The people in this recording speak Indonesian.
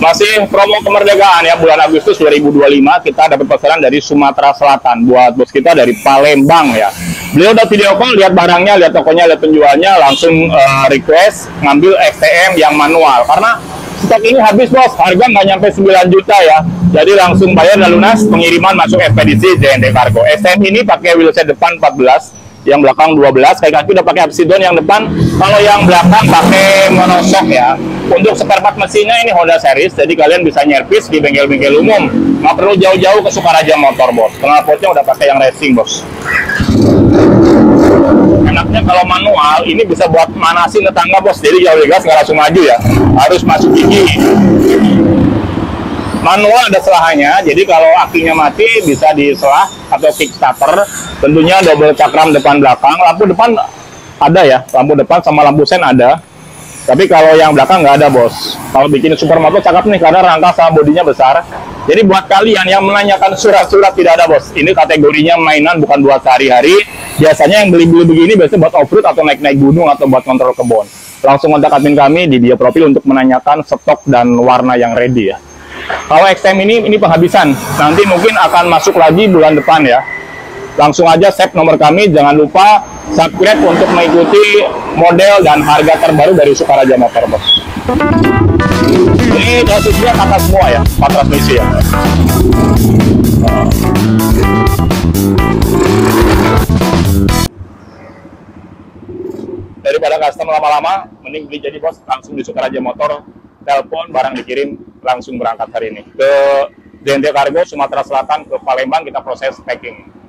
Masih promo kemerdekaan ya, bulan Agustus 2025 kita dapat pesanan dari Sumatera Selatan buat bos kita dari Palembang ya. Beliau udah video call, lihat barangnya, lihat tokonya, lihat penjualnya, langsung request ngambil XTM yang manual karena stok ini habis bos, harga nggak nyampe 9 juta ya. Jadi langsung bayar dan lunas, pengiriman masuk ekspedisi JNT Cargo. XTM ini pakai wheelset depan 14, yang belakang 12, kaki udah pakai Absidon yang depan. Kalau yang belakang pakai monoshock ya. Untuk spare part mesinnya ini Honda series, jadi kalian bisa nyervis di bengkel-bengkel umum. Nggak perlu jauh-jauh ke Sukaraja Motor bos. Knalpotnya udah pakai yang racing bos. Enaknya kalau manual ini bisa buat manasin tetangga bos, jadi jauh gas nggak langsung maju ya, harus masuk gigi. Manual ada selahannya, jadi kalau akinya mati bisa diselah atau kickstarter. Tentunya double cakram depan belakang, lampu depan ada ya, lampu depan sama lampu sen ada. Tapi kalau yang belakang nggak ada bos. Kalau bikin supermoto cakep nih karena rangka sama bodinya besar. Jadi buat kalian yang menanyakan surat-surat tidak ada bos. Ini kategorinya mainan bukan buat sehari-hari. Biasanya yang beli-beli begini biasanya buat off-road atau naik-naik gunung atau buat kontrol kebun. Langsung kontak admin kami di bio profil untuk menanyakan stok dan warna yang ready ya. Kalau XTM ini penghabisan. Nanti mungkin akan masuk lagi bulan depan ya. Langsung aja save nomor kami, jangan lupa subscribe untuk mengikuti model dan harga terbaru dari Sukaraja Motor bos. Ini dosisnya kata semua ya, 4 transmisi ya. Daripada custom lama-lama, mending beli jadi bos, langsung di Sukaraja Motor, telepon, barang dikirim, langsung berangkat hari ini ke JNT Cargo Sumatera Selatan ke Palembang, kita proses packing.